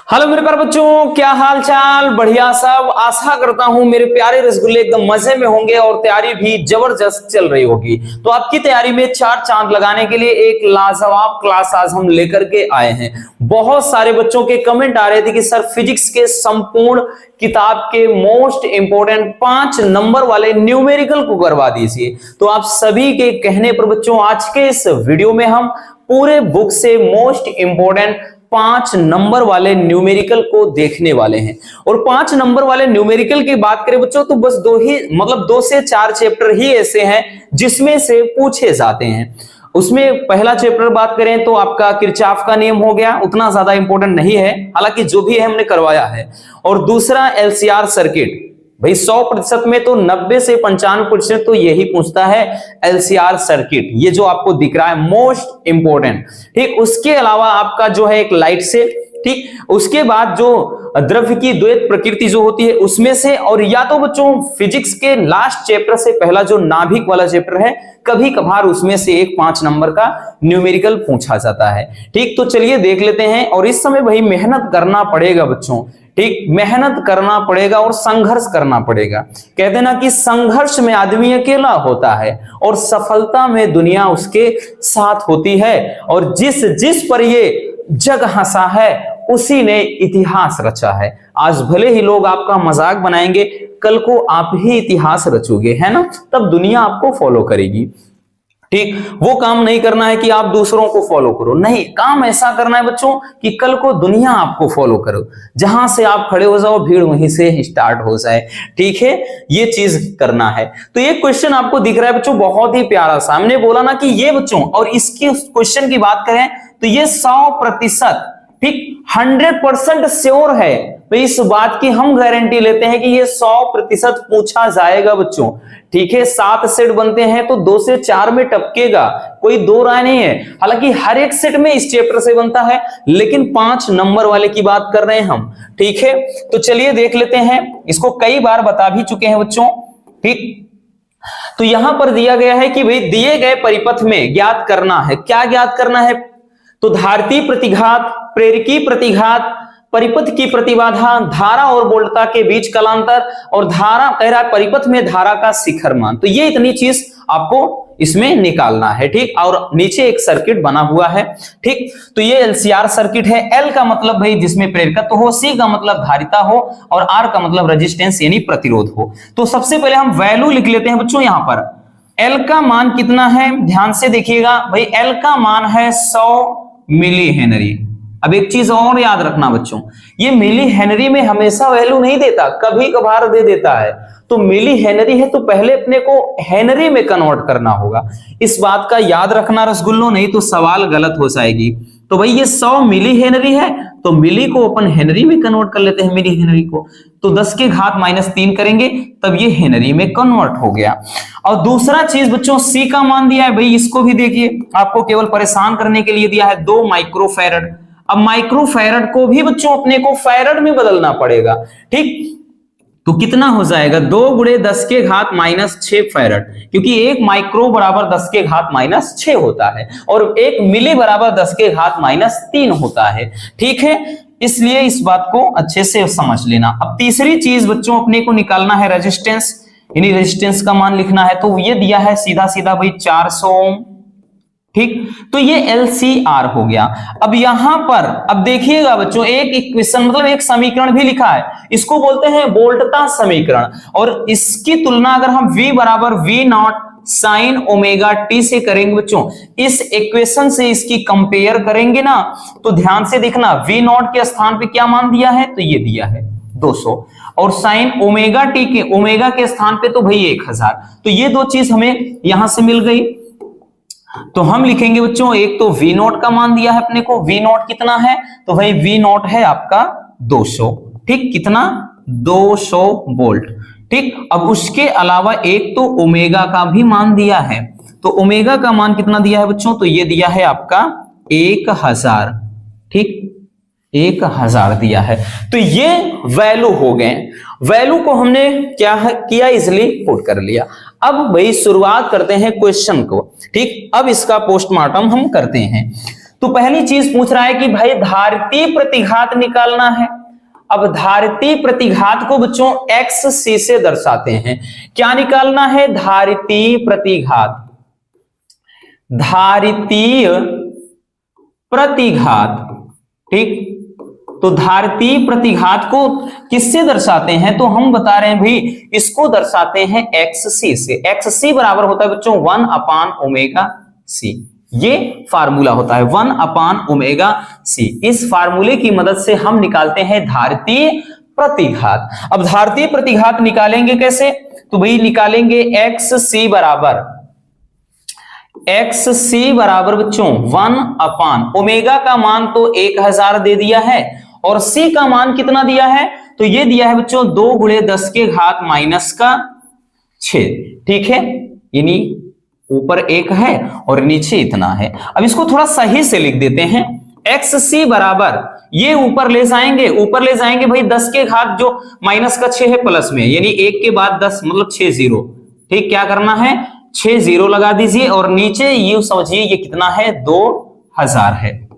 Hello मेरे प्यारे बच्चों, क्या हाल चाल। बढ़िया सब। आशा करता हूं मेरे प्यारे रसगुल्ले एकदम मजे में होंगे और तैयारी भी जबरदस्त चल रही होगी। तो आपकी तैयारी में चार चांद लगाने के लिए एक लाजवाब क्लास आज हम लेकर के आए हैं। बहुत सारे बच्चों के कमेंट आ रहे थे कि सर फिजिक्स के संपूर्ण किताब के मोस्ट इंपोर्टेंट 5 नंबर वाले न्यूमेरिकल को करवा दीजिए। तो आप सभी के कहने पर बच्चों आज के इस वीडियो में हम पूरे बुक से मोस्ट इंपोर्टेंट 5 नंबर वाले न्यूमेरिकल को देखने वाले हैं। और 5 नंबर वाले न्यूमेरिकल की बात करें बच्चों तो बस 2 से 4 चैप्टर ही ऐसे हैं जिसमें से पूछे जाते हैं। उसमें पहला चैप्टर बात करें तो आपका किरचॉफ का नियम हो गया, उतना ज्यादा इंपॉर्टेंट नहीं है, हालांकि जो भी है हमने करवाया है। और दूसरा एलसीआर सर्किट, भाई 100% में तो 90 से 95% तो यही पूछता है एलसीआर सर्किट, ये जो आपको दिख रहा है मोस्ट इंपोर्टेंट। ठीक, उसके अलावा आपका जो है एक लाइट से, ठीक, उसके बाद जो द्रव्य की द्वैत प्रकृति जो होती है उसमें से, और या तो बच्चों फिजिक्स के लास्ट चैप्टर से पहला जो नाभिक वाला चैप्टर है कभी कभार उसमें से एक 5 नंबर का न्यूमेरिकल पूछा जाता है। ठीक, तो चलिए देख लेते हैं। और इस समय भाई मेहनत करना पड़ेगा बच्चों, ठीक, मेहनत करना पड़ेगा और संघर्ष करना पड़ेगा। कहते ना कि संघर्ष में आदमी अकेला होता है और सफलता में दुनिया उसके साथ होती है। और जिस पर ये जग हंसा है उसी ने इतिहास रचा है। आज भले ही लोग आपका मजाक बनाएंगे, कल को आप ही इतिहास रचोगे, है ना, तब दुनिया आपको फॉलो करेगी। ठीक, वो काम नहीं करना है कि आप दूसरों को फॉलो करो, नहीं, काम ऐसा करना है बच्चों कि कल को दुनिया आपको फॉलो करो, जहां से आप खड़े हो जाओ भीड़ वहीं से स्टार्ट हो जाए। ठीक है, ये चीज करना है। तो ये क्वेश्चन आपको दिख रहा है बच्चों बहुत ही प्यारा सा। हमने बोला ना कि ये बच्चों, और इसकी क्वेश्चन की बात करें तो ये 100%, ठीक, 100% श्योर है। तो इस बात की हम गारंटी लेते हैं कि ये 100% पूछा जाएगा बच्चों। ठीक है, 7 सेट बनते हैं तो 2 से 4 में टपकेगा, कोई दो राय नहीं है। हालांकि हर एक सेट में इस चैप्टर से बनता है, लेकिन 5 नंबर वाले की बात कर रहे हैं हम। ठीक है, तो चलिए देख लेते हैं। इसको कई बार बता भी चुके हैं बच्चों। ठीक, तो यहां पर दिया गया है कि भाई दिए गए परिपथ में ज्ञात करना है। क्या ज्ञात करना है? तो धारती प्रतिघात, प्रेरकी प्रतिघात, परिपथ की प्रतिबाधा, धारा और वोल्टता के बीच कालांतर, और धारा कह रहा है परिपथ में धारा का शिखर मान। तो ये इतनी चीज आपको इसमें निकालना है। ठीक, और नीचे एक सर्किट बना हुआ है। ठीक, तो ये एलसीआर सर्किट है। एल का मतलब भाई जिसमें प्रेरकत्व हो, सी का मतलब धारिता हो, और आर का मतलब रेजिस्टेंस यानी प्रतिरोध हो। तो सबसे पहले हम वैल्यू लिख लेते हैं बच्चों। यहां पर एल का मान कितना है, ध्यान से देखिएगा भाई, एल का मान है 100 मिली हेनरी। अब एक चीज और याद रखना बच्चों, ये मिली हेनरी में हमेशा वैल्यू नहीं देता, कभी कभार दे देता है। तो मिली हेनरी है तो पहले अपने को हेनरी में कन्वर्ट करना होगा। इस बात का याद रखना रसगुल्लो, नहीं तो सवाल गलत हो जाएगी। तो भाई ये 100 मिली हेनरी है तो मिली को अपन हेनरी में कन्वर्ट कर लेते हैं, मिली हेनरी को। तो 10 के घात -3 करेंगे तब ये हेनरी में कन्वर्ट हो गया। और दूसरा चीज बच्चों सी का मान दिया है भाई, इसको भी देखिए, आपको केवल परेशान करने के लिए दिया है 2 माइक्रोफैरड। अब माइक्रोफैरड को भी बच्चों अपने को फैरड में बदलना पड़ेगा। ठीक, तो कितना हो जाएगा 2 × 10 के घात -6 फैरड, क्योंकि 1 माइक्रो बराबर 10 के घात -6 होता है और 1 मिली बराबर 10 के घात -3 होता है। ठीक है, इसलिए इस बात को अच्छे से समझ लेना। अब तीसरी चीज बच्चों अपने को निकालना है रेजिस्टेंस, यानी रेजिस्टेंस का मान लिखना है। तो ये दिया है सीधा सीधा भाई 400 ओम। ठीक, तो ये एलसीआर हो गया। अब यहां पर अब देखिएगा बच्चों, एक इक्वेशन मतलब एक समीकरण भी लिखा है, इसको बोलते हैं वोल्टता समीकरण। और इसकी तुलना अगर हम V बराबर V0 साइन ओमेगा टी से करेंगे बच्चों, इस इक्वेशन से इसकी कंपेयर करेंगे ना, तो ध्यान से देखना V0 के स्थान पे क्या मान दिया है, तो ये दिया है 200, और साइन ओमेगा टी के ओमेगा के स्थान पे तो भाई 1000। तो ये दो चीज हमें यहां से मिल गई। तो हम लिखेंगे बच्चों, एक तो V0 का मान दिया है अपने को, V0 कितना है, तो भाई V0 है आपका 200। ठीक, कितना 200 वोल्ट। ठीक, अब उसके अलावा एक तो ओमेगा का भी मान दिया है। तो ओमेगा का मान कितना दिया है बच्चों, तो ये दिया है आपका 1000। ठीक, 1000 दिया है। तो ये वैल्यू हो गए। वैल्यू को हमने क्या किया, इसलिए पुट कर लिया। अब भाई शुरुआत करते हैं क्वेश्चन को। ठीक, अब इसका पोस्टमार्टम हम करते हैं। तो पहली चीज पूछ रहा है कि भाई धारिती प्रतिघात निकालना है। अब धारिती प्रतिघात को बच्चों XC से दर्शाते हैं। क्या निकालना है? धारिती प्रतिघात। धारितीय प्रतिघात, ठीक। तो धारितीय प्रतिघात को किससे दर्शाते हैं? तो हम बता रहे हैं भाई इसको दर्शाते हैं XC से। XC बराबर होता है बच्चों 1/ωc। ये फार्मूला होता है 1/ωc। इस फार्मूले की मदद से हम निकालते हैं धारितीय प्रतिघात। अब धारितीय प्रतिघात निकालेंगे कैसे? तो भाई निकालेंगे XC बराबर बच्चों 1/ओमेगा का मान तो 1000 दे दिया है और C का मान कितना दिया है? तो ये दिया है बच्चों 2 × 10⁻⁶, ठीक है। यानी ऊपर 1 है और नीचे इतना है। अब इसको थोड़ा सही से लिख देते हैं। XC बराबर ये ऊपर ले जाएंगे भाई 10 के घात जो -6 है प्लस में, यानी 1 के बाद 10 मतलब 6 0, ठीक। क्या करना है? 6 0 लगा दीजिए और नीचे ये समझिए ये कितना है? 2000 है।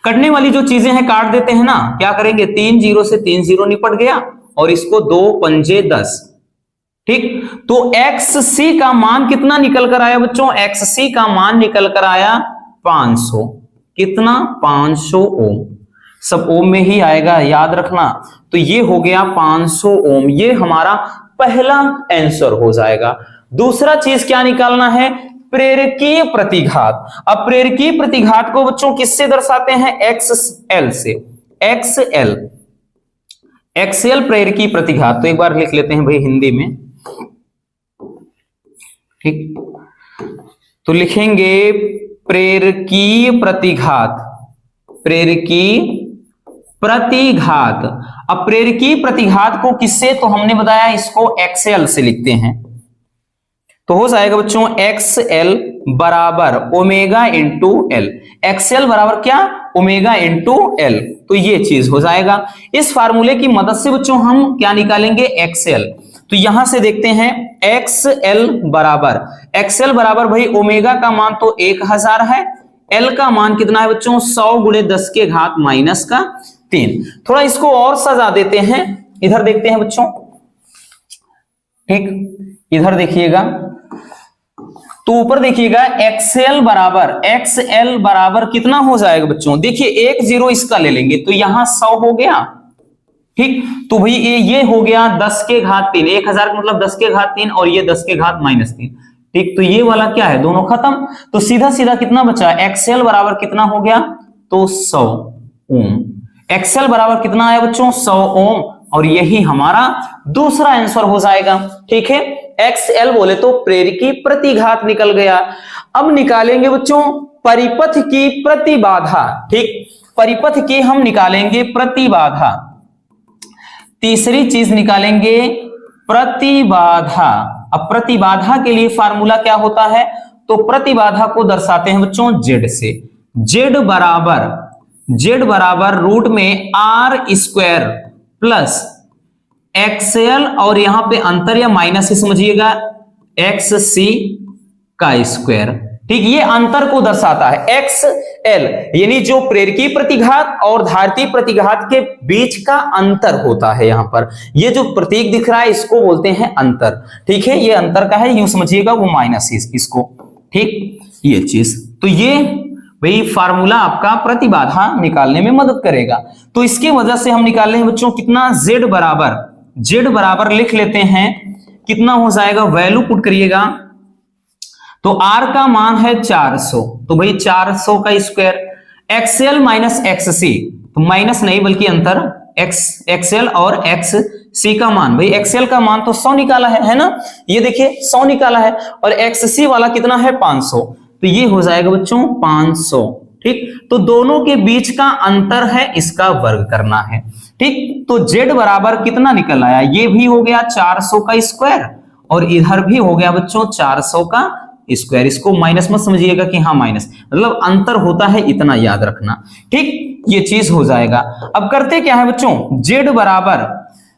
कटने वाली जो चीजें हैं काट देते हैं ना। क्या करेंगे? 3 0 से 3 0 निपट गया और इसको 2 पंजे 10, ठीक। तो XC का मान कितना निकल कर आया बच्चों? XC का मान निकल कर आया 500। कितना? 500 ओम। सब ओम में ही आएगा, याद रखना। तो ये हो गया 500 ओम। ये हमारा पहला आंसर हो जाएगा। दूसरा चीज क्या निकालना है? प्रेरकीय प्रतिघात। अब प्रेरकीय प्रतिघात को बच्चों किससे दर्शाते हैं? XL से। XL प्रेरकीय प्रतिघात। तो एक बार लिख लेते हैं भाई हिंदी में, ठीक। तो लिखेंगे प्रेरकीय प्रतिघात। अब प्रेरकीय प्रतिघात को किससे? तो हमने बताया इसको XL से लिखते हैं। तो हो जाएगा बच्चों XL बराबर ओमेगा इंटू L। XL बराबर क्या? Omega into L। तो ये चीज हो जाएगा। इस फार्मूले की मदद से बच्चों हम क्या निकालेंगे? XL। तो यहां से देखते हैं XL बराबर भाई ओमेगा का मान तो 1000 है। L का मान कितना है बच्चों? 100 × 10⁻⁻3। थोड़ा इसको और सजा देते हैं। इधर देखते हैं बच्चों, ठीक। इधर देखिएगा तो ऊपर देखिएगा XL बराबर कितना हो जाएगा बच्चों? देखिए 1 0 इसका ले लेंगे तो यहां 100 हो गया, ठीक। तो भाई ये हो गया 10 के घात 3। 1000 का मतलब 10 के घात 3 और ये 10 के घात -3, ठीक। तो ये वाला क्या है? दोनों खत्म। तो सीधा सीधा कितना बचा? XL बराबर कितना हो गया? तो 100 ओम। XL बराबर कितना आया बच्चों? 100 ओम। और यही हमारा दूसरा आंसर हो जाएगा, ठीक है। XL बोले तो प्रेरकीय प्रतिघात निकल गया। अब निकालेंगे बच्चों परिपथ की प्रतिबाधा, ठीक। परिपथ की हम निकालेंगे प्रतिबाधा। तीसरी चीज निकालेंगे प्रतिबाधा। अब प्रतिबाधा के लिए फार्मूला क्या होता है? तो प्रतिबाधा को दर्शाते हैं बच्चों Z से। Z बराबर रूट में R² प्लस XL और यहां पे अंतर या माइनस से समझिएगा XC का स्क्वायर, ठीक। ये अंतर को दर्शाता है। XL यानी जो प्रेरकीय प्रतिघात और धारितीय प्रतिघात के बीच का अंतर होता है। यहां पर ये जो प्रतीक दिख रहा है इसको बोलते हैं अंतर, ठीक है। ये अंतर का है, यूं समझिएगा, वो माइनस इसको, ठीक। ये चीज तो ये भाई फार्मूला आपका प्रतिबाधा निकालने में मदद करेगा। तो इसकी वजह से हम निकाल रहे हैं बच्चों कितना? Z बराबर लिख लेते हैं। कितना हो जाएगा? वैल्यू पुट करिएगा तो R का मान है 400, तो भाई 400 का स्क्वायर। XL माइनस XC, तो माइनस नहीं बल्कि अंतर, XL और XC का मान, भाई XL का मान तो 100 निकाला है ना, ये देखिए 100 निकाला है और XC वाला कितना है? 500। तो ये हो जाएगा बच्चों 500, ठीक। तो दोनों के बीच का अंतर है, इसका वर्ग करना है, ठीक। तो Z बराबर कितना निकल आया? ये भी हो गया 400 का स्क्वायर और इधर भी हो गया बच्चों 400 का स्क्वायर। इसको माइनस मत समझिएगा कि हाँ माइनस, मतलब अंतर होता है, इतना याद रखना, ठीक। ये चीज हो जाएगा। अब करते क्या है बच्चों? Z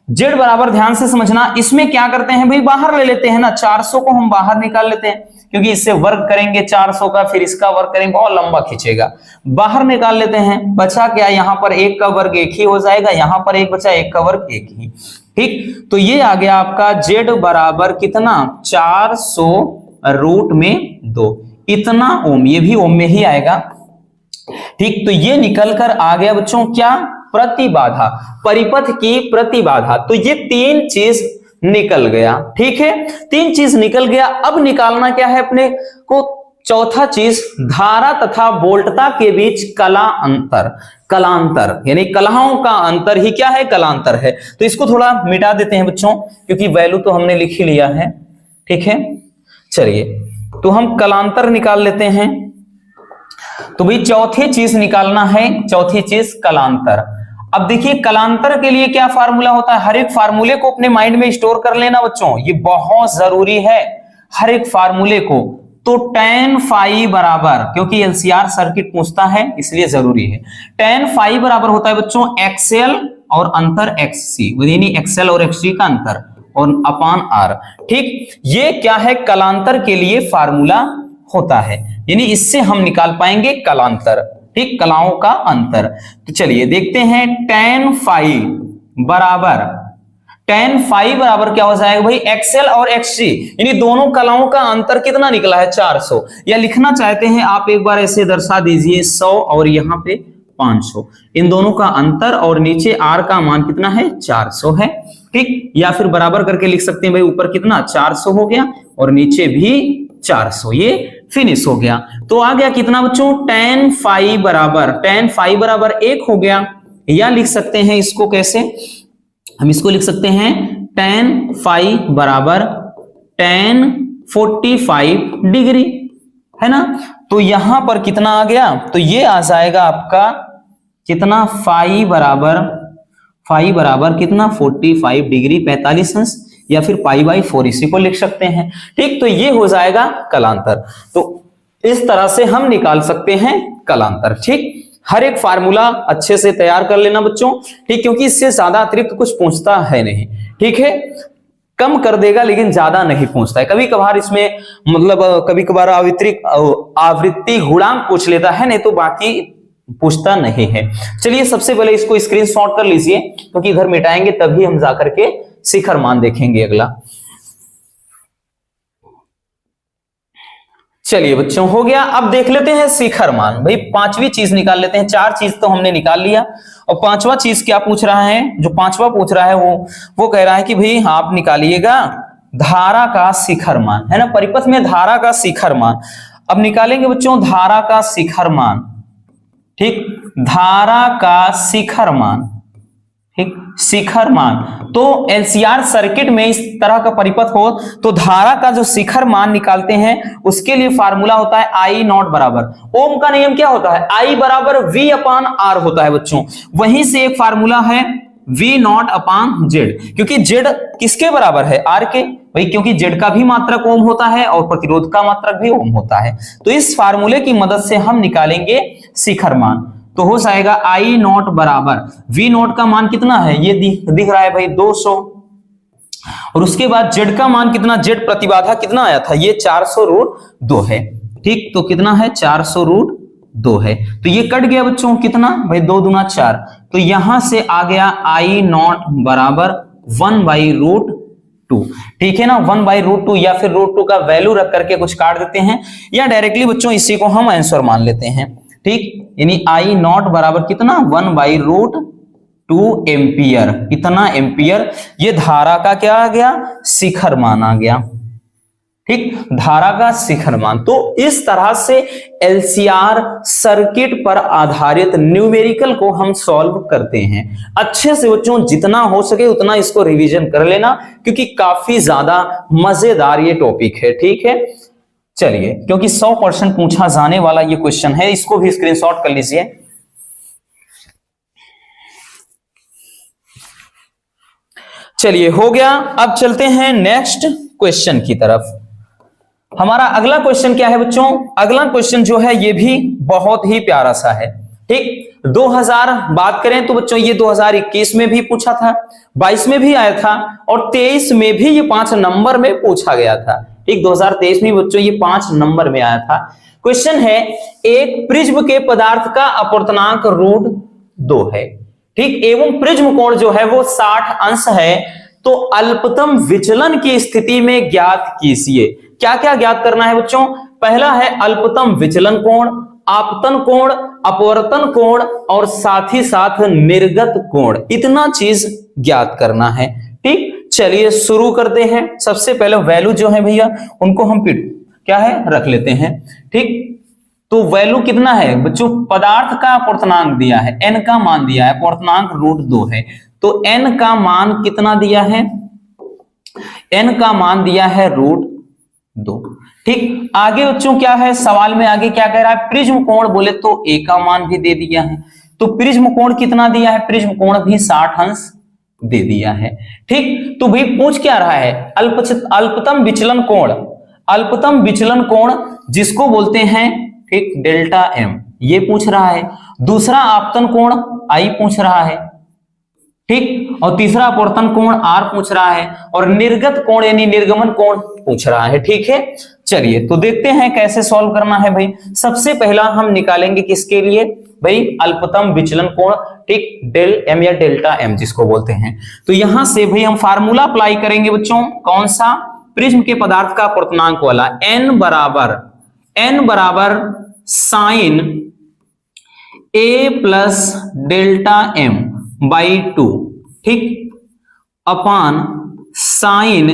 जेड बराबर, ध्यान से समझना, इसमें क्या करते हैं भाई, बाहर ले लेते हैं ना, 400 को हम बाहर निकाल लेते हैं, क्योंकि इससे वर्ग करेंगे 400 का, फिर इसका वर्ग करेंगे, बहुत लंबा खींचेगा, बाहर निकाल लेते हैं। बचा क्या, यहाँ पर 1 का वर्ग 1 ही हो जाएगा, यहाँ पर 1 बचा, 1 का वर्ग 1 ही। ठीक, तो ये आ गया आपका जेड बराबर कितना, 400 रूट में 2, इतना ओम, ये भी ओम में ही आएगा। ठीक, तो ये निकल कर आ गया बच्चों क्या, प्रतिबाधा, परिपथ की प्रतिबाधा। तो ये 3 चीज निकल गया। ठीक है, 3 चीज निकल गया। अब निकालना क्या है अपने को, चौथा चीज, धारा तथा वोल्टता के बीच कला अंतर, कलांतर, यानी कलाओं का अंतर ही क्या है, कलांतर है। तो इसको थोड़ा मिटा देते हैं बच्चों, क्योंकि वैल्यू तो हमने लिख ही लिया है। ठीक है, चलिए तो हम कलांतर निकाल लेते हैं। तो भाई चौथी चीज निकालना है, चौथी चीज कलांतर। अब देखिए कलांतर के लिए क्या फार्मूला होता है, हर एक फार्मूले को अपने माइंड में स्टोर कर लेना बच्चों, ये बहुत जरूरी है, हर एक फार्मूले को। तो tan फाई बराबर, क्योंकि एलसीआर सर्किट पूछता है इसलिए जरूरी है, tan फाई बराबर होता है बच्चों एक्सएल और अंतर एक्ससी, यानी एक्सएल और एक्ससी का अंतर, और अपान आर। ठीक, ये क्या है, कलांतर के लिए फार्मूला होता है, यानी इससे हम निकाल पाएंगे कलांतर। ठीक, कलाओं का अंतर। तो चलिए देखते हैं, tan फाई बराबर, tan फाई बराबर क्या हो जाएगा भाई, एक्सएल और एक्ससी, यानी दोनों कलाओं का अंतर कितना निकला है, 400। या लिखना चाहते हैं आप, एक बार ऐसे दर्शा दीजिए, 100 और यहाँ पे 500, इन दोनों का अंतर, और नीचे आर का मान कितना है, 400 है। ठीक, या फिर बराबर करके लिख सकते हैं भाई, ऊपर कितना 400 हो गया और नीचे भी 400, ये फिनिश हो गया। तो आ गया कितना बच्चों, tan फाई बराबर, tan फाई बराबर 1 हो गया। या लिख सकते हैं इसको कैसे, हम इसको लिख सकते हैं tan फाई बराबर tan 45 डिग्री, है ना। तो यहां पर कितना आ गया, तो ये आ जाएगा आपका कितना, फाई बराबर कितना, 45 डिग्री 45 अंश, या फिर π/4, इसी को लिख सकते हैं। ठीक, तो ये हो जाएगा कलांतर। तो इस तरह से हम निकाल सकते हैं कलांतर। ठीक, हर एक फार्मूला अच्छे से तैयार कर लेना बच्चों। ठीक, क्योंकि इससे ज्यादा अतिरिक्त कुछ पूछता है नहीं। ठीक है, कम कर देगा लेकिन ज्यादा नहीं पूछता है। कभी कभार इसमें मतलब कभी कभार आवृत्ति गुणांक पूछ लेता है, नहीं तो बाकी पूछता नहीं है। चलिए सबसे पहले इसको स्क्रीनशॉट कर लीजिए, क्योंकि इधर मिटाएंगे तभी हम जाकर के शिखर मान देखेंगे अगला। चलिए बच्चों हो गया। अब देख लेते हैं शिखर मान। भाई 5वीं चीज निकाल लेते हैं, 4 चीज तो हमने निकाल लिया, और 5वां चीज क्या पूछ रहा है, जो 5वां पूछ रहा है वो कह रहा है कि भाई आप निकालिएगा धारा का शिखर मान, है ना, परिपथ में धारा का शिखर मान। अब निकालेंगे बच्चों धारा का शिखर मान। ठीक, धारा का शिखर मान, ठीक, शिखर मान। तो एलसीआर सर्किट में इस तरह का परिपथ हो तो धारा का जो शिखर मान निकालते हैं, उसके लिए फार्मूला होता है आई नॉट बराबर, ओम का नियम क्या होता है, आई बराबर वी अपान आर होता है बच्चों। वहीं से एक फार्मूला है वी नॉट अपान जेड, क्योंकि जेड किसके बराबर है, आर के, भाई क्योंकि जेड का भी मात्रक ओम होता है और प्रतिरोध का मात्रक भी ओम होता है। तो इस फार्मूले की मदद से हम निकालेंगे शिखर मान। तो हो जाएगा आई नॉट बराबर, वी नॉट का मान कितना है, ये दिख रहा है भाई 200, और उसके बाद जेड का मान कितना, जेड प्रतिबाधा कितना आया था, ये 400√2 है। ठीक, तो कितना है 400√2 है। तो ये कट गया बच्चों कितना भाई, 2 दूना 4, तो यहां से आ गया आई नॉट बराबर 1/√2। ठीक है ना, 1/√2, या फिर √2 का वैल्यू रख करके कुछ काट देते हैं, या डायरेक्टली बच्चों इसी को हम आंसर मान लेते हैं। ठीक, यानी आई नॉट बराबर कितना, 1/√2 एम्पियर, कितना एम्पियर, ये धारा का क्या आ गया, शिखर मान आ गया। ठीक, धारा का शिखर मान। तो इस तरह से एलसीआर सर्किट पर आधारित न्यूमेरिकल को हम सॉल्व करते हैं। अच्छे से बच्चों जितना हो सके उतना इसको रिवीजन कर लेना, क्योंकि काफी ज्यादा मजेदार ये टॉपिक है। ठीक है, चलिए, क्योंकि 100% पूछा जाने वाला ये क्वेश्चन है, इसको भी स्क्रीनशॉट कर लीजिए। चलिए हो गया। अब चलते हैं नेक्स्ट क्वेश्चन की तरफ। हमारा अगला क्वेश्चन क्या है बच्चों, अगला क्वेश्चन जो है ये भी बहुत ही प्यारा सा है। ठीक, 2000 बात करें तो बच्चों ये 2021 में भी पूछा था, 22 में भी आया था और 23 में भी ये 5 नंबर में पूछा गया था। ठीक, 2023 में बच्चों ये 5 नंबर में आया था। क्वेश्चन है, एक प्रिज्म के पदार्थ का अपवर्तनांक √2 है, ठीक, एवं प्रिज्म कोण जो है वो 60 अंश है, तो अल्पतम विचलन की स्थिति में ज्ञात कीजिए। क्या क्या ज्ञात करना है बच्चों? पहला है अल्पतम विचलन कोण, आपतन कोण, अपवर्तन कोण और साथ ही साथ निर्गत कोण, इतना चीज ज्ञात करना है। ठीक, चलिए शुरू करते हैं। सबसे पहले वैल्यू जो है भैया उनको हम क्या है रख लेते हैं। ठीक, तो वैल्यू कितना है बच्चों? पदार्थ का अपवर्तनांक दिया है, n का मान दिया है, अपवर्तनांक √2 है, तो n का मान कितना दिया है? n का मान दिया है √2। ठीक, आगे बच्चों क्या है सवाल में, आगे क्या कह रहा है? प्रिज्म कोण बोले तो a का मान भी दे दिया है, तो प्रिज्म कोण कितना दिया है? प्रिज्म कोण भी 60 अंश दे दिया है। ठीक, तो भाई पूछ क्या रहा है? अल्पतम विचलन कोण, अल्पतम विचलन कोण जिसको बोलते हैं, ठीक, डेल्टा m, ये पूछ रहा है। दूसरा आपतन कोण I पूछ रहा है, ठीक, और तीसरा अपवर्तन कोण R पूछ रहा है, और निर्गत कोण यानी निर्गमन कोण पूछ रहा है। ठीक है, चलिए तो देखते हैं कैसे सॉल्व करना है भाई। सबसे पहला हम निकालेंगे किसके लिए भाई? अल्पतम विचलन कोण, ठीक, डेल m या डेल्टा m जिसको बोलते हैं। तो यहां से भाई हम फार्मूला अप्लाई करेंगे बच्चों, कौन सा? प्रिज्म के पदार्थ का अपवर्तनांक वाला, n बराबर sine a plus delta m by 2, ठीक, अपान साइन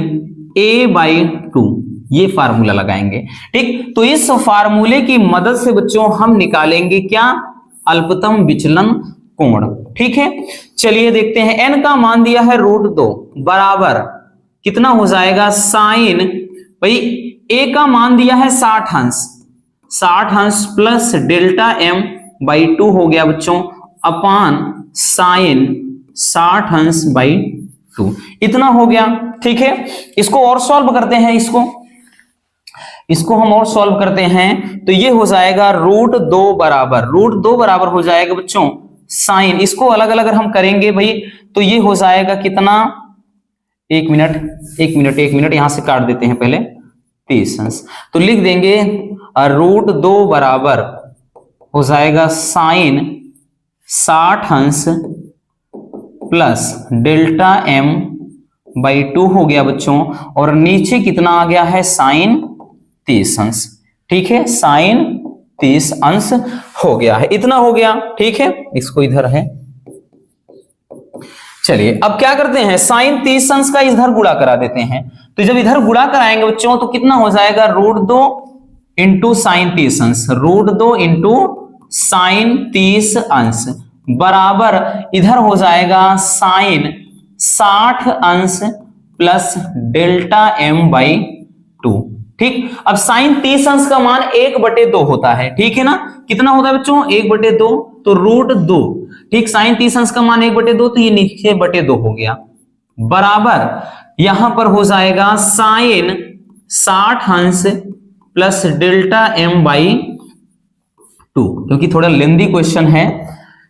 a बाई 2, ये फार्मूला लगाएंगे। ठीक, तो इस फार्मूले की मदद से बच्चों हम निकालेंगे क्या? अल्पतम विचलन कोण। ठीक है, चलिए देखते हैं। n का मान दिया है √2 बराबर कितना हो जाएगा? साइन, भाई a का मान दिया है 60 अंश, 60 अंश प्लस डेल्टा m बाई 2 हो गया बच्चों, अपान साइन 60 अंश बाई 2, इतना हो गया। ठीक है, इसको और सॉल्व करते हैं, इसको हम और सॉल्व करते हैं, तो ये हो जाएगा √2 बराबर हो जाएगा बच्चों साइन, इसको अलग अलग अगर हम करेंगे भाई तो ये हो जाएगा कितना? एक मिनट यहां से काट देते हैं पहले, 30 अंश, तो लिख देंगे √2 बराबर हो जाएगा साइन 60 अंश प्लस डेल्टा m बाई 2 हो गया बच्चों, और नीचे कितना आ गया है? साइन 30 अंश। ठीक है, साइन 30 अंश हो गया है, इतना हो गया। ठीक है, इसको इधर है। चलिए अब क्या करते हैं? साइन 30 अंश का इधर गुणा करा देते हैं, तो जब इधर गुणा कराएंगे बच्चों तो कितना हो जाएगा? √2 इंटू साइन 30 अंश, √2 इंटू साइन 30 अंश बराबर इधर हो जाएगा साइन 60 अंश प्लस डेल्टा m बाई 2। ठीक, अब साइन 30 अंश का मान 1/2 होता है। ठीक है ना, कितना होता है बच्चों? 1/2, तो √2, ठीक, साइन 30 अंश का मान 1/2, तो ये नीचे 2 हो गया, बराबर यहां पर हो जाएगा साइन 60 अंश प्लस डेल्टा m बाई 2, क्योंकि थोड़ा लेंदी क्वेश्चन है,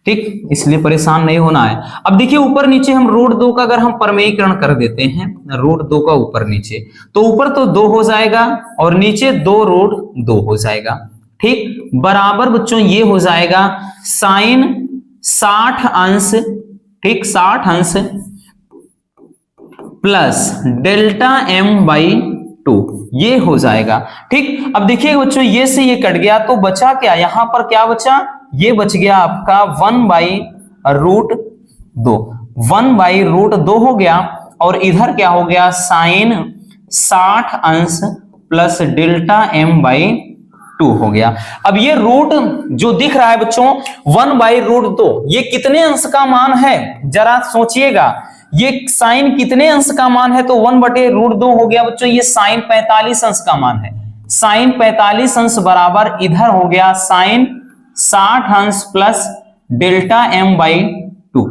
ठीक, इसलिए परेशान नहीं होना है। अब देखिए ऊपर नीचे हम √2 का अगर हम परमेयीकरण कर देते हैं, √2 का ऊपर नीचे, तो ऊपर तो 2 हो जाएगा और नीचे 2√2 हो जाएगा। ठीक, बराबर बच्चों ये हो जाएगा साइन 60 अंश, ठीक, 60 अंश प्लस डेल्टा m बाई 2, ये हो जाएगा। ठीक, अब देखिए बच्चों ये से ये कट गया, तो बचा क्या? यहां पर क्या बचा? ये बच गया आपका 1/√2, 1/√2 हो गया, और इधर क्या हो गया? साइन 60 अंश प्लस डेल्टा m बाई 2 हो गया। अब ये रूट जो दिख रहा है बच्चों 1/√2, ये कितने अंश का मान है? जरा सोचिएगा, ये साइन कितने अंश का मान है? तो 1/√2 हो गया बच्चों, ये साइन 45 अंश का मान है। साइन 45 अंश बराबर इधर हो गया साइन 60 अंश प्लस डेल्टा m बाई 2।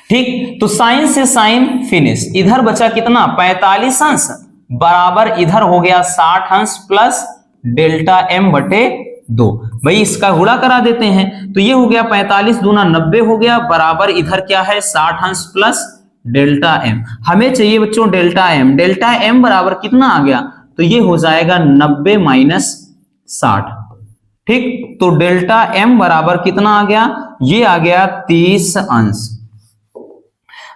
ठीक, तो साइन से साइन फिनिश, इधर बचा कितना? 45 अंश बराबर इधर हो गया 60 अंश प्लस डेल्टा m बटे 2। भाई इसका गुणा करा देते हैं तो ये हो गया 45 दूना 90 हो गया, बराबर इधर क्या है 60 अंश प्लस डेल्टा एम। हमें चाहिए बच्चों डेल्टा एम। डेल्टा एम बराबर कितना आ गया, तो ये हो जाएगा 90 माइनस 60। ठीक, तो डेल्टा एम बराबर कितना आ गया, ये आ गया 30 अंश।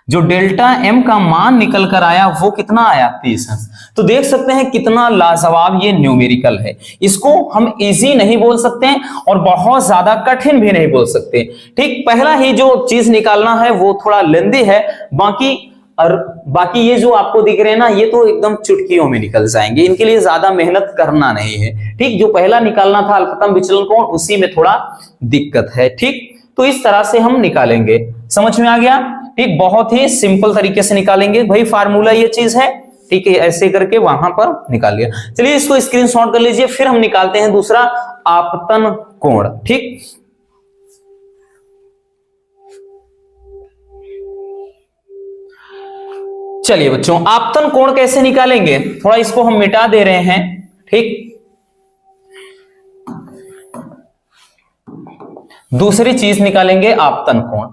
जो डेल्टा एम का मान निकल कर आया वो कितना आया, 30 अंश। तो देख सकते हैं कितना लाजवाब ये न्यूमेरिकल है। इसको हम इजी नहीं बोल सकते और बहुत ज्यादा कठिन भी नहीं बोल सकते। ठीक, पहला ही जो चीज निकालना है वो थोड़ा लेंदी है, बाकी ये जो आपको दिख रहे हैं ना, ये तो एकदम चुटकियों में निकल जाएंगे, इनके लिए ज्यादा मेहनत करना नहीं है। ठीक, जो पहला निकालना था अल्पतम विचलन कोण, उसी में थोड़ा दिक्कत है। ठीक, तो इस तरह से हम निकालेंगे, समझ में आ गया। ठीक, बहुत ही सिंपल तरीके से निकालेंगे भाई, फार्मूला ये चीज है। ठीक है, ऐसे करके वहां पर निकाल लिया। चलिए इसको स्क्रीनशॉट कर लीजिए, फिर हम निकालते हैं दूसरा आपतन कोण। ठीक, चलिए बच्चों आपतन कोण कैसे निकालेंगे, थोड़ा इसको हम मिटा दे रहे हैं। ठीक, दूसरी चीज निकालेंगे आपतन कोण।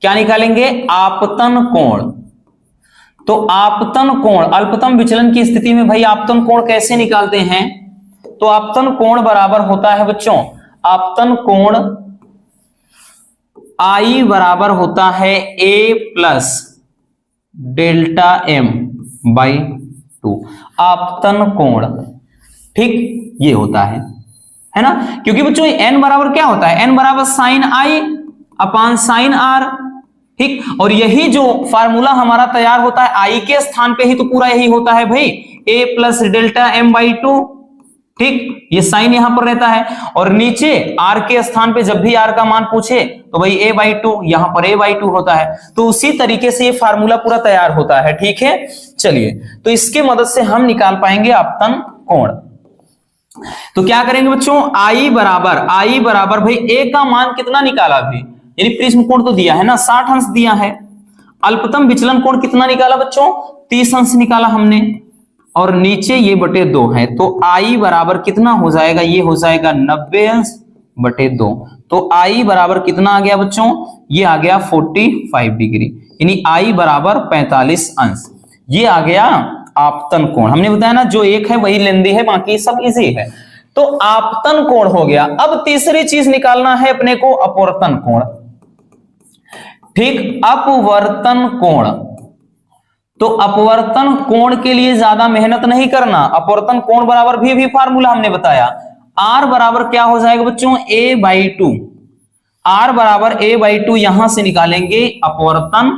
क्या निकालेंगे, आपतन कोण। तो आपतन कोण, अल्पतम विचलन की स्थिति में भाई आपतन कोण कैसे निकालते हैं, तो आपतन कोण बराबर होता है बच्चों, आपतन कोण आई बराबर होता है ए प्लस डेल्टा एम बाई 2, आपतन कोण। ठीक, ये होता है ना, क्योंकि बच्चों एन बराबर क्या होता है, एन बराबर sine I upon sine R. ठीक, और यही जो फार्मूला हमारा तैयार होता है आई के स्थान पे ही तो पूरा यही होता है भाई, ए प्लस डेल्टा एम बाई 2। ठीक, ये साइन यहां पर रहता है, और नीचे आर के स्थान पे जब भी आर का मान पूछे तो भाई ए बाई 2, यहां पर ए बाई 2 होता है। तो उसी तरीके से ये फार्मूला पूरा तैयार होता है। ठीक है, चलिए तो इसके मदद से हम निकाल पाएंगे आपतन कोण। तो क्या करेंगे बच्चों, आई बराबर भाई ए का मान कितना निकाला अभी, यानी प्रिज्म कोण तो दिया है ना, 60 अंश दिया है। अल्पतम विचलन कोण कितना निकाला बच्चों, 30 अंश निकाला हमने, और नीचे ये बटे 2 है, तो आई बराबर कितना हो जाएगा, ये हो जाएगा 90 अंश बटे 2। तो आई बराबर कितना आ गया बच्चों, ये आ गया 45 डिग्री, यानी आई बराबर 45 अंश। ये आ गया आपतन कोण। हमने बताया ना जो एक है वही लेंदी है, बाकी सब इजी है। तो आपतन कोण हो गया। अब तीसरी चीज निकालना है अपने को, अपवर्तन कोण। ठीक, अपवर्तन कोण। तो अपवर्तन कोण के लिए ज्यादा मेहनत नहीं करना। अपवर्तन कोण बराबर भी फार्मूला हमने बताया, आर बराबर क्या हो जाएगा बच्चों, ए बाई 2। आर बराबर ए बाई 2 यहां से निकालेंगे अपवर्तन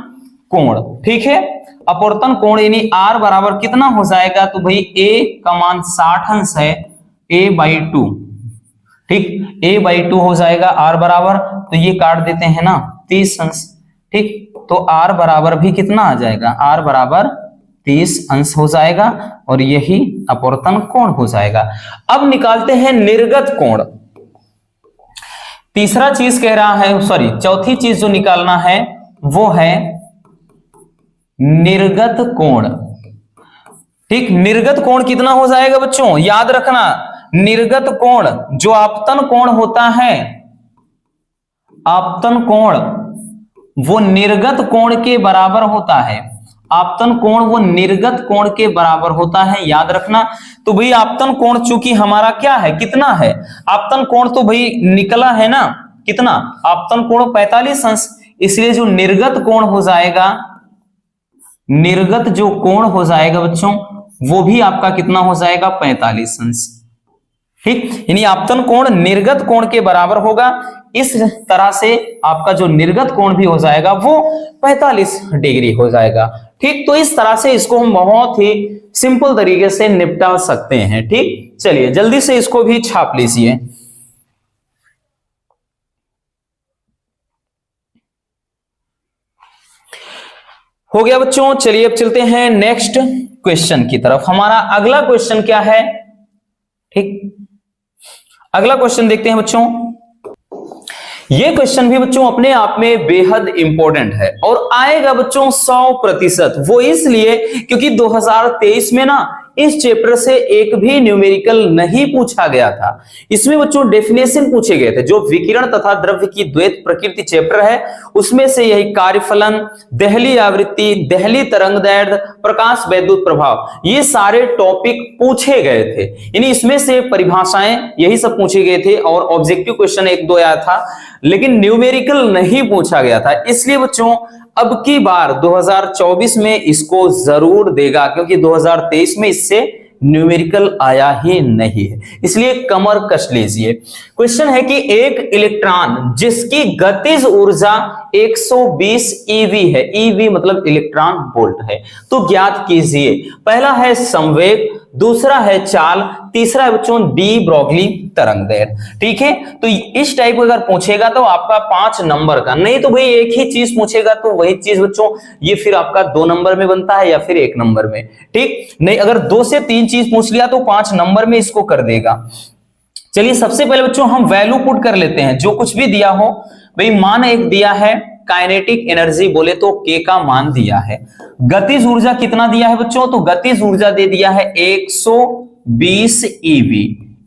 कोण। ठीक है, अपवर्तन कोण यानी आर बराबर कितना हो जाएगा, तो भाई ए का मान 60 अंश है, ए बाई 2। ठीक, ए बाई 2 हो जाएगा आर बराबर, तो ये काट देते हैं ना 30 अंश। ठीक, तो आर बराबर भी कितना आ जाएगा, आर बराबर 30 अंश हो जाएगा, और यही अपवर्तन कोण हो जाएगा। अब निकालते हैं निर्गत कोण। तीसरा चीज कह रहा है, सॉरी चौथी चीज जो निकालना है वो है निर्गत कोण। ठीक, निर्गत कोण कितना हो जाएगा बच्चों, याद रखना निर्गत कोण जो आपतन कोण होता है, आपतन कोण वो निर्गत कोण के बराबर होता है। आपतन कोण वो निर्गत कोण के बराबर होता है, याद रखना। तो भाई आपतन कोण चूंकि हमारा क्या है, कितना है, आपतन कोण तो भाई निकला है ना कितना, आपतन कोण 45 अंश, इसलिए जो निर्गत कोण हो जाएगा, निर्गत जो कोण हो जाएगा बच्चों वो भी आपका कितना हो जाएगा, 45 अंश। ठीक, यानी आपतन कोण निर्गत कोण के बराबर होगा। इस तरह से आपका जो निर्गत कोण भी हो जाएगा वो 45 डिग्री हो जाएगा। ठीक, तो इस तरह से इसको हम बहुत ही सिंपल तरीके से निपटा सकते हैं। ठीक, चलिए जल्दी से इसको भी छाप लीजिए। हो गया बच्चों, चलिए अब चलते हैं नेक्स्ट क्वेश्चन की तरफ। हमारा अगला क्वेश्चन क्या है, ठीक, अगला क्वेश्चन देखते हैं बच्चों। ये क्वेश्चन भी बच्चों अपने आप में बेहद इंपॉर्टेंट है और आएगा बच्चों 100%। वो इसलिए क्योंकि 2023 में ना इस चैप्टर से एक भी न्यूमेरिकल नहीं पूछा गया था। इसमें बच्चों डेफिनेशन पूछे गए थे। जो विकिरण तथा द्रव्य की द्वैत प्रकृति चैप्टर है उसमें से यही कार्यफलन, दहली आवृत्ति, दहली तरंगदैर्घ्य, प्रकाश वैद्युत प्रभाव, ये सारे टॉपिक पूछे गए थे। यानी इसमें से परिभाषाएं यही सब पूछे गए थे और ऑब्जेक्टिव क्वेश्चन एक दो आया था, लेकिन न्यूमेरिकल नहीं पूछा गया था। इसलिए बच्चों अब की बार 2024 में इसको जरूर देगा, क्योंकि 2023 में इससे न्यूमेरिकल आया ही नहीं है, इसलिए कमर कस लीजिए। क्वेश्चन है कि एक इलेक्ट्रॉन जिसकी गतिज ऊर्जा 120 eV है, eV मतलब इलेक्ट्रॉन वोल्ट है, तो ज्ञात कीजिए। पहला है संवेग, दूसरा है चाल, तीसरा है बच्चों डी ब्रोगली तरंगदैर्घ्य। ठीक है, तो इस टाइप का अगर पूछेगा तो आपका 5 नंबर का, नहीं तो भाई एक ही चीज पूछेगा तो वही चीज बच्चों ये फिर आपका 2 नंबर में बनता है या फिर 1 नंबर में। ठीक नहीं, अगर 2 से 3 चीज पूछ लिया तो 5 नंबर में इसको कर देगा। चलिए सबसे पहले बच्चों हम वैल्यू पुट कर लेते हैं, जो कुछ भी दिया हो। भाई मान एक दिया है काइनेटिक एनर्जी बोले तो K का मान दिया है। गतिज ऊर्जा कितना दिया है बच्चों, तो गतिज ऊर्जा दे दिया है 120 eV।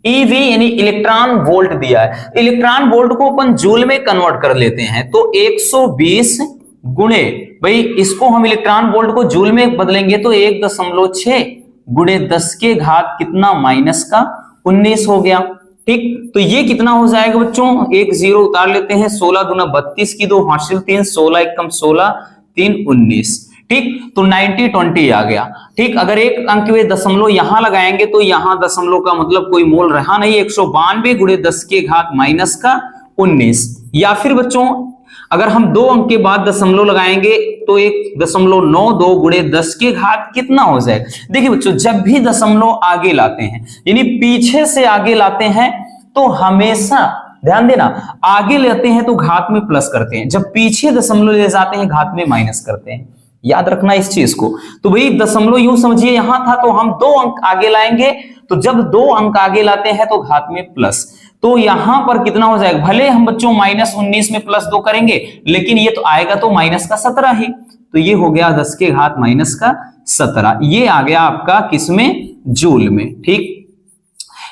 eV यानी इलेक्ट्रॉन वोल्ट दिया है। इलेक्ट्रॉन वोल्ट को अपन जूल में कन्वर्ट कर लेते हैं, तो 120 गुणे, भाई इसको हम इलेक्ट्रॉन वोल्ट को जूल में बदलेंगे तो 1.6 गुणे 10 के घात कितना माइनस का 19 हो गया। ठीक, तो ये कितना हो जाएगा बच्चों, एक जीरो उतार लेते हैं, 16 दूना 32 की 2 हासिल 3, 16 एकम 16, 3 19। ठीक, तो 90 20 आ गया। ठीक, अगर एक अंक में दशमलव यहां लगाएंगे तो यहां दशमलव का मतलब कोई मोल रहा नहीं, 192 गुणे 10 के घात माइनस का 19। या फिर बच्चों अगर हम 2 अंक के बाद दशमलव लगाएंगे तो 1.92 गुणे 10 के घात कितना हो जाएगा। देखिए बच्चों जब भी दशमलव आगे लाते हैं यानी पीछे से आगे लाते हैं तो हमेशा ध्यान देना, आगे लेते हैं तो घात में प्लस करते हैं, जब पीछे दशमलव ले जाते हैं घात में माइनस करते हैं। याद रखना इस चीज को। तो भाई दशमलव यूं समझिए यहां था तो हम 2 अंक आगे लाएंगे, तो जब 2 अंक आगे लाते हैं तो घात में प्लस, तो यहां पर कितना हो जाएगा, भले हम बच्चों -19 में +2 करेंगे लेकिन ये तो आएगा तो -17 ही, तो ये हो गया 10 के घात -17। ये आ गया आपका किसमें, जूल में। ठीक,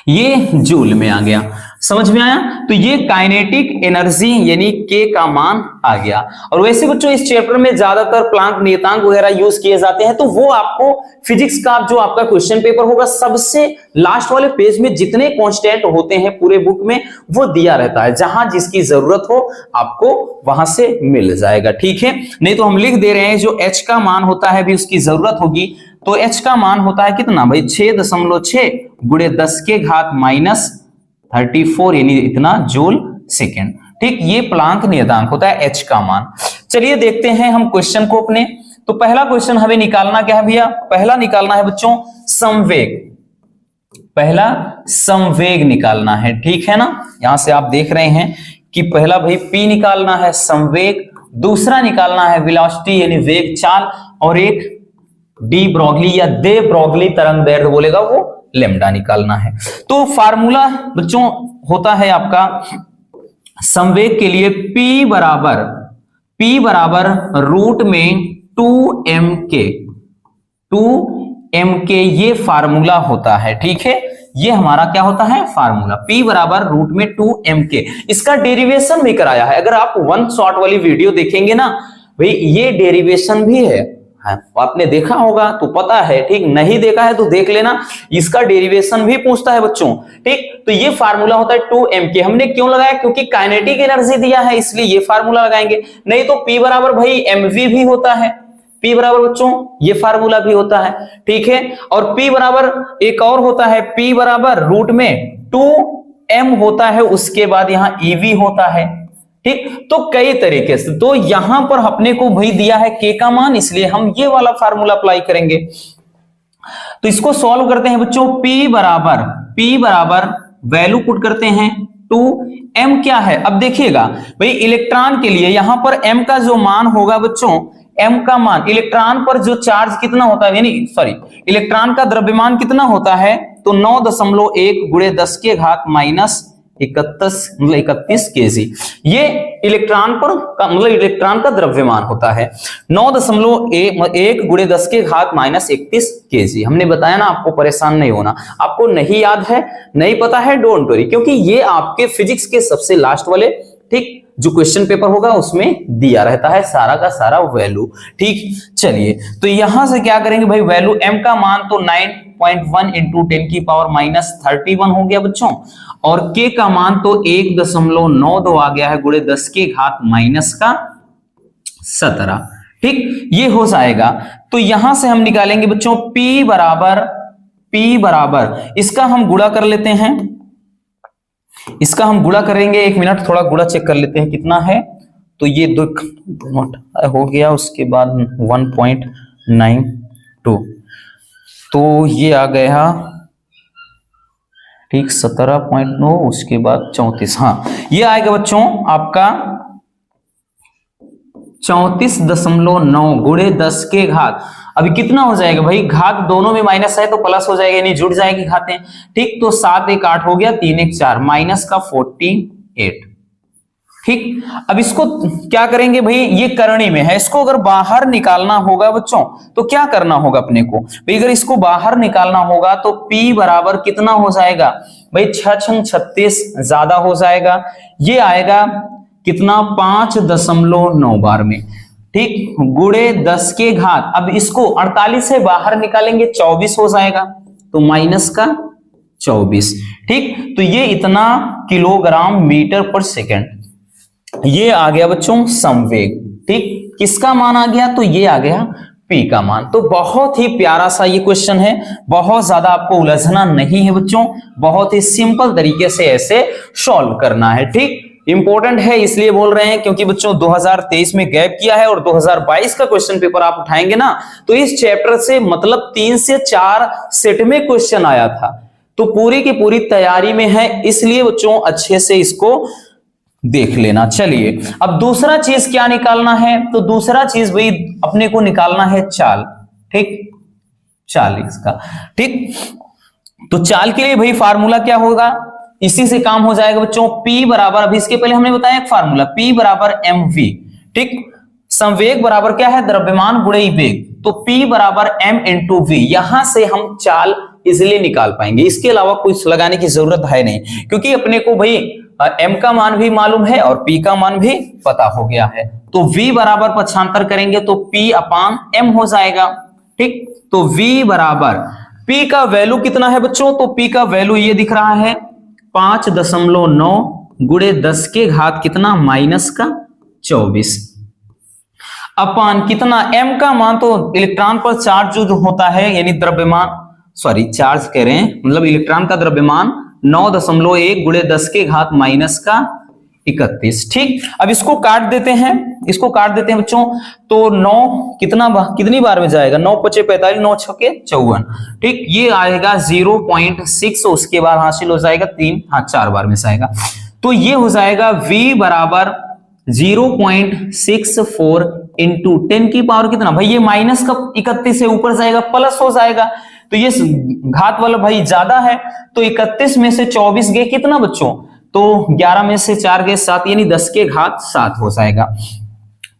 ये जूल में आ गया, समझ में आया। तो ये काइनेटिक एनर्जी यानी K का मान आ गया। और वैसे बच्चों इस चैप्टर में ज्यादातर प्लांक नियतांक वगैरह यूज किए जाते हैं, तो वो आपको फिजिक्स का जो आपका क्वेश्चन पेपर होगा सबसे लास्ट वाले पेज में जितने कांस्टेंट होते हैं पूरे बुक में वो दिया रहता है, जहां जिसकी जरूरत हो आपको वहां से मिल जाएगा। ठीक है, नहीं तो हम लिख दे रहे हैं जो H का मान होता है भी उसकी जरूरत होगी, तो H का मान होता है कितना भाई 6.6 गुणे 10 के घात -34 यानी इतना जूल सेकेंड। ठीक, ये प्लांक नियतांक होता है H का मान। चलिए देखते हैं हम क्वेश्चन को अपने। तो पहला क्वेश्चन हमें निकालना क्या है भैया, पहला निकालना है बच्चों संवेग, पहला संवेग निकालना है। ठीक है ना, यहां से आप देख रहे हैं कि पहला भाई P निकालना है संवेग, दूसरा निकालना है वेलोसिटी यानी वेग चाल, और एक डी ब्रोगली या दे ब्रोगली तरंगदैर्घ्य बोलेगा वो लेमडा निकालना है। तो फार्मूला बच्चों होता है आपका संवेग के लिए P बराबर रूट में 2mk, ये फार्मूला होता है। ठीक है, ये हमारा क्या होता है फार्मूला, P बराबर रूट में 2mk। इसका डेरिवेशन भी कराया है, अगर आप 1 शॉट वाली वीडियो देखेंगे ना भाई ये डेरिवेशन भी है, आपने देखा होगा तो पता है। ठीक, नहीं देखा है तो देख लेना, इसका डेरिवेशन भी पूछता है बच्चों। ठीक, तो ये फार्मूला होता है 2mk। हमने क्यों लगाया, क्योंकि काइनेटिक एनर्जी दिया है इसलिए ये फार्मूला लगाएंगे, नहीं तो P बराबर भाई mv भी होता है, P बराबर बच्चों ये फार्मूला भी होता है। ठीक है, और P बराबर एक और होता है, P बराबर रूट में 2m होता है, उसके बाद यहां ev होता है। ठीक, तो कई तरीके से, तो यहां पर अपने को भाई दिया है K का मान, इसलिए हम ये वाला फार्मूला अप्लाई करेंगे। तो इसको सॉल्व करते हैं बच्चों, P बराबर वैल्यू पुट करते हैं 2m क्या है। अब देखिएगा भाई इलेक्ट्रॉन के लिए यहां पर m का जो मान होगा बच्चों, m का मान इलेक्ट्रॉन पर जो चार्ज कितना होता है, यानी सॉरी इलेक्ट्रॉन का द्रव्यमान कितना होता है, तो 9.1 गुणे 10 के घात 31 केजी। ये इलेक्ट्रॉन पर मतलब इलेक्ट्रॉन का द्रव्यमान होता है। 9.1 गुणे 10 के घात -31 केजी। हमने बताया ना, आपको परेशान नहीं होना, आपको नहीं याद है, नहीं पता है, डोंट वरी, क्योंकि ये आपके फिजिक्स के सबसे लास्ट वाले, ठीक, जो क्वेश्चन पेपर होगा उसमें दिया रहता है सारा का सारा वैल्यू। ठीक, चलिए तो यहां से क्या करेंगे भाई, वैल्यू m का मान तो 9.1 इंटू 10 की पावर -31 हो गया बच्चों, और k का मान तो 1.92 आ गया है गुणे 10 के घात -17। ठीक, ये हो जाएगा। तो यहां से हम निकालेंगे बच्चों p बराबर इसका हम गुणा कर लेते हैं, इसका हम गुणा करेंगे। एक मिनट, थोड़ा गुणा चेक कर लेते हैं कितना है। तो ये 2 हो गया, उसके बाद 1.92, तो ये आ गया, ठीक, 17.9, उसके बाद 34। हाँ, ये आएगा बच्चों आपका 34.9 गुणे 10 के घात। अभी कितना हो जाएगा भाई, घात दोनों में माइनस है तो प्लस हो जाएगा, यानी जुड़ जाएगी घातें। ठीक, तो 7 1 8 हो गया, 3 1 4, माइनस का 48। ठीक, अब इसको क्या करेंगे भाई, ये करणी में है, इसको अगर बाहर निकालना होगा बच्चों तो क्या करना होगा अपने को भाई, अगर इसको बाहर निकालना होगा तो P बराबर कितना हो जाएगा भाई, 6 6 36 ज्यादा हो जाएगा, ये आएगा कितना 5.9 बार में। ठीक, गुणे 10 के घात, अब इसको 48 से बाहर निकालेंगे 24 हो जाएगा, तो माइनस का 24। ठीक, तो ये इतना किलोग्राम मीटर पर सेकंड, ये आ गया बच्चों संवेग। ठीक, किसका मान आ गया, तो ये आ गया P का मान। तो बहुत ही प्यारा सा ये क्वेश्चन है, बहुत ज्यादा आपको उलझना नहीं है बच्चों, बहुत ही सिंपल तरीके से ऐसे सॉल्व करना है। ठीक, इंपॉर्टेंट है इसलिए बोल रहे हैं क्योंकि बच्चों 2023 में गैप किया है और 2022 का क्वेश्चन पेपर आप उठाएंगे ना, तो इस चैप्टर से मतलब 3 से 4 सेट में क्वेश्चन आया था, तो पूरी की पूरी तैयारी में है, इसलिए बच्चों अच्छे से इसको देख लेना। चलिए अब दूसरा चीज क्या निकालना है, तो दूसरा चीज भाई अपने को निकालना है चाल। ठीक, चाल इसका। ठीक, तो चाल के लिए भाई फार्मूला क्या होगा, इसी से काम हो जाएगा बच्चों। P बराबर, अभी इसके पहले हमने बताया एक फार्मूला, P बराबर mv। ठीक, संवेग बराबर क्या है, द्रव्यमान गुणे वेग, तो P बराबर m इंटू v। यहां से हम चाल इसलिए निकाल पाएंगे, इसके अलावा कुछ लगाने की जरूरत है नहीं, क्योंकि अपने को भाई m का मान भी मालूम है और P का मान भी पता हो गया है। तो v बराबर पक्षांतर करेंगे तो P अपान m हो जाएगा। ठीक, तो v बराबर P का वैल्यू कितना है बच्चों, तो P का वैल्यू ये दिख रहा है 5.9 गुणे 10 के घात कितना -24 अपान कितना, m का मान तो इलेक्ट्रॉन पर चार्ज जो होता है, यानी द्रव्यमान, सॉरी चार्ज कह रहे हैं, मतलब इलेक्ट्रॉन का द्रव्यमान 9.1 गुणे 10 के घात -31। ठीक, अब इसको काट देते हैं, इसको काट देते हैं बच्चों, तो 9 कितनी बार में जाएगा, 9 5 45, 9 6 54। ठीक, ये आएगा 0.6, उसके बाद हासिल हो जाएगा 3, हाँ 4 बार में जाएगा, तो ये हो जाएगा v बराबर 0.64 इंटू 10 की पावर कितना भाई, ये माइनस का 31 से ऊपर जाएगा प्लस हो जाएगा, तो ये घात वाला भाई ज्यादा है, तो 31 में से 24 गए कितना बच्चों, तो 11 में से 4 गए 7, यानी 10 के घात 7 हो जाएगा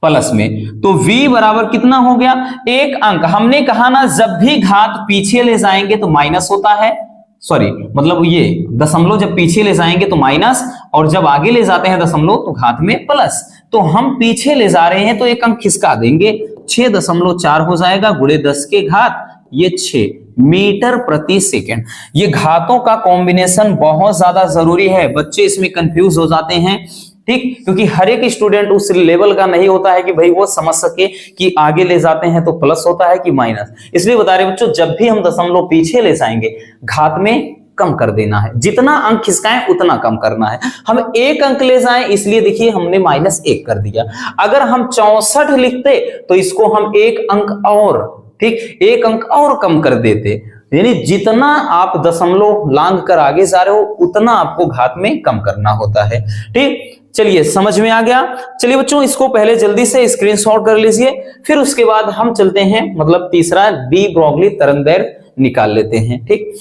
प्लस में। तो v बराबर कितना हो गया, एक अंक। हमने कहा ना जब भी घात पीछे ले जाएंगे तो माइनस होता है, सॉरी मतलब ये दशमलव जब पीछे ले जाएंगे तो माइनस, और जब आगे ले जाते हैं दशमलव तो घात में प्लस। तो हम पीछे ले जा रहे हैं तो एक अंक खिसका देंगे, 6.4 हो जाएगा गुणे 10 के घात ये 6 मीटर प्रति सेकंड। ये घातों का कॉम्बिनेशन बहुत ज्यादा जरूरी है, बच्चे इसमें कंफ्यूज हो जाते हैं। ठीक, क्योंकि हर एक स्टूडेंट उस लेवल का नहीं होता है कि भाई वो समझ सके कि आगे ले जाते हैं तो प्लस होता है कि माइनस, इसलिए बता रहे बच्चों जब भी हम दशमलव पीछे ले जाएंगे घात में कम कर देना है, जितना अंक खिसकाएं उतना कम करना है। हम एक अंक ले जाएं इसलिए देखिए हमने -1 कर दिया, अगर हम 64 लिखते तो इसको हम एक अंक और, ठीक, एक अंक और कम कर देते, यानी जितना आप दशमलव लांघ कर आगे जा रहे हो उतना आपको घात में कम करना होता है। ठीक, चलिए समझ में आ गया। चलिए बच्चों इसको पहले जल्दी से स्क्रीनशॉट कर लीजिए, फिर उसके बाद हम चलते हैं मतलब तीसरा डी ब्रोगली तरंगदैर्घ्य निकाल लेते हैं। ठीक,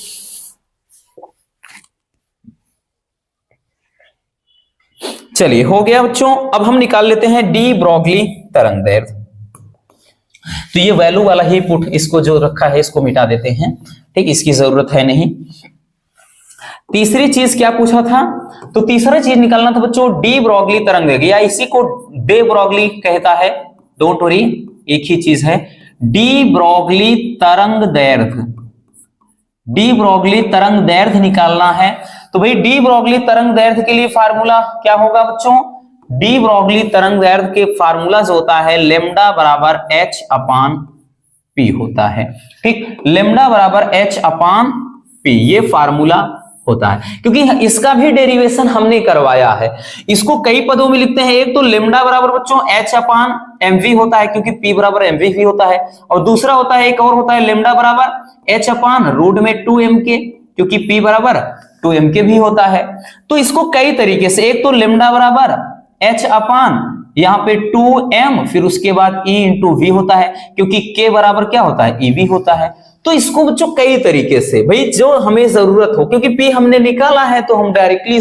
चलिए हो गया बच्चों। अब हम निकाल लेते हैं डी ब्रोगली तरंगदैर्घ्य। तो ये वैल्यू वाला ही पुट इसको जो रखा है इसको मिटा देते हैं, ठीक, इसकी जरूरत है नहीं। तीसरी चीज क्या पूछा था, तो तीसरा चीज निकालना था बच्चों डी ब्रोगली तरंगदैर्घ्य, या इसी को डे ब्रोगली कहता है, डोंट वरी एक ही चीज है। डी ब्रोगली तरंगदैर्घ्य, डी ब्रोगली तरंगदैर्घ्य निकालना है। तो भाई डी ब्रोगली तरंगदैर्घ्य के लिए फार्मूला क्या होगा बच्चों, डी ब्रोगली तरंगदैर्घ्य के फार्मूला जो होता है लेमडा बराबर एच अपान पी होता है, ठीक, लेमडा बराबर एच अपान पी ये फार्मूला होता है। क्योंकि इसका भी डेरिवेशन हमने करवाया है, इसको कई पदों में लिखते हैं। एक तो लेमडा बराबर बच्चों एच अपान एमवी होता है, क्योंकि पी बराबर एमवी भी होता है, और दूसरा होता है एक और होता है लेमडा बराबर एच अपान रूट में 2m के, क्योंकि पी बराबर 2m के भी होता है। तो इसको कई तरीके से, एक तो लेमडा बराबर एच अपान यहाँ पे 2m, फिर उसके बाद e इंटू वी होता है, क्योंकि k बराबर क्या होता है ev होता है। तो इसको बच्चों कई तरीके से, भाई जो हमें जरूरत हो, क्योंकि p हमने निकाला है तो हम डायरेक्टली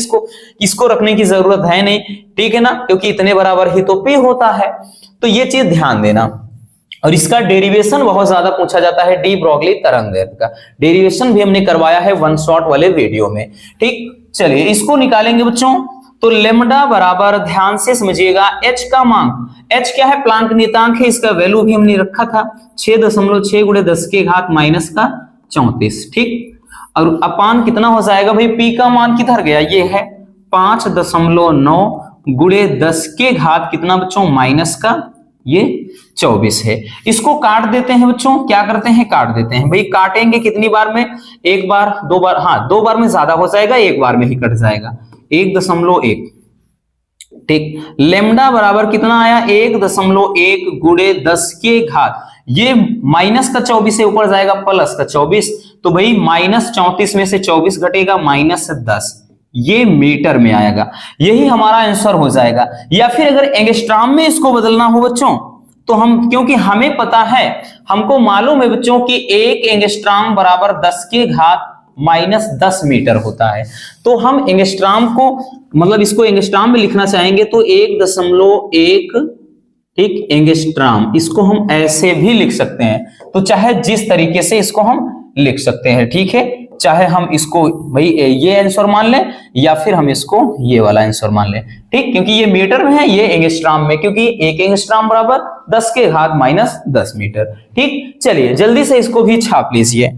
इसको रखने की जरूरत है नहीं, ठीक है ना, क्योंकि इतने बराबर ही तो p होता है। तो ये चीज ध्यान देना। और इसका डेरिवेशन बहुत ज्यादा पूछा जाता है, डी ब्रोगली तरंगदैर्घ्य का डेरिवेशन भी हमने करवाया है वन शॉट वाले वीडियो में, ठीक। चलिए इसको निकालेंगे बच्चों। तो लेमडा बराबर, ध्यान से समझिएगा, h का मान, h क्या है, प्लांक नियतांक है, इसका वैल्यू भी हमने रखा था 6.6 गुणे 10 के घात माइनस का 34, ठीक। और अपान कितना हो जाएगा भाई, p का मान किधर गया, ये है 5.9 गुणे 10 के घात कितना बच्चों माइनस का ये 24 है। इसको काट देते हैं बच्चों, क्या करते हैं काट देते हैं, भाई काटेंगे कितनी बार में, एक बार, दो बार, हाँ 2 बार में ज्यादा हो जाएगा, एक बार में ही कट जाएगा 1.1, ठीक। लेमडा बराबर कितना आया 1.1 गुणे 10 के घात, ये माइनस का 24 से ऊपर जाएगा प्लस का 24, तो भाई माइनस 34 में से 24 घटेगा -10, ये मीटर में आएगा, यही हमारा आंसर हो जाएगा। या फिर अगर एंगस्ट्राम में इसको बदलना हो बच्चों, तो हम, क्योंकि हमें पता है, हमको मालूम है बच्चों कि 1 एंगस्ट्राम बराबर 10 के घात -10 मीटर होता है। तो हम एंगस्ट्राम को, मतलब इसको एंगस्ट्राम में लिखना चाहेंगे तो 1.1, ठीक, एंगस्ट्राम, इसको हम ऐसे भी लिख सकते हैं। तो चाहे जिस तरीके से इसको हम लिख सकते हैं, ठीक है, चाहे हम इसको भाई ये आंसर मान लें या फिर हम इसको ये वाला आंसर मान लें, ठीक, क्योंकि ये मीटर में है, ये एंगस्ट्राम में, क्योंकि 1 एंगस्ट्राम बराबर 10 के घात -10 मीटर, ठीक। चलिए जल्दी से इसको भी छाप लीजिए।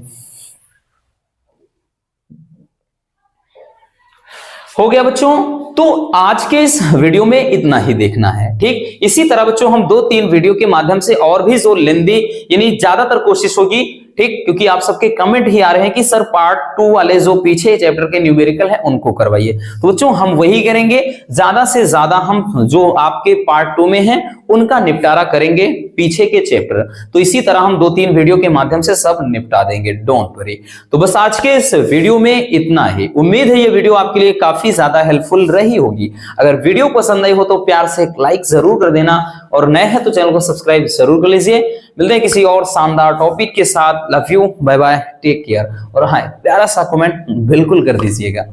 हो गया बच्चों। तो आज के इस वीडियो में इतना ही देखना है, ठीक। इसी तरह बच्चों हम 2-3 वीडियो के माध्यम से और भी जो लेंदी, यानी ज्यादातर कोशिश होगी, ठीक, क्योंकि आप सबके कमेंट ही आ रहे हैं कि सर पार्ट 2 वाले जो पीछे चैप्टर के न्यूमेरिकल है उनको करवाइए। तो बच्चों हम वही करेंगे, ज्यादा से ज्यादा हम जो आपके पार्ट 2 में है उनका निपटारा करेंगे पीछे के चैप्टर। तो इसी तरह हम 2-3 वीडियो के माध्यम से सब निपटा देंगे, डोंट वरी। तो बस आज के इस वीडियो में इतना ही। उम्मीद है ये वीडियो आपके लिए काफी ज्यादा हेल्पफुल रही होगी। अगर वीडियो पसंद आई हो तो प्यार से एक लाइक जरूर कर देना, और नए हैं तो चैनल को सब्सक्राइब जरूर कर लीजिए। मिलते हैं किसी और शानदार टॉपिक के साथ। Love you, bye bye, take care, और हाँ प्यारा सा कमेंट बिल्कुल कर दीजिएगा।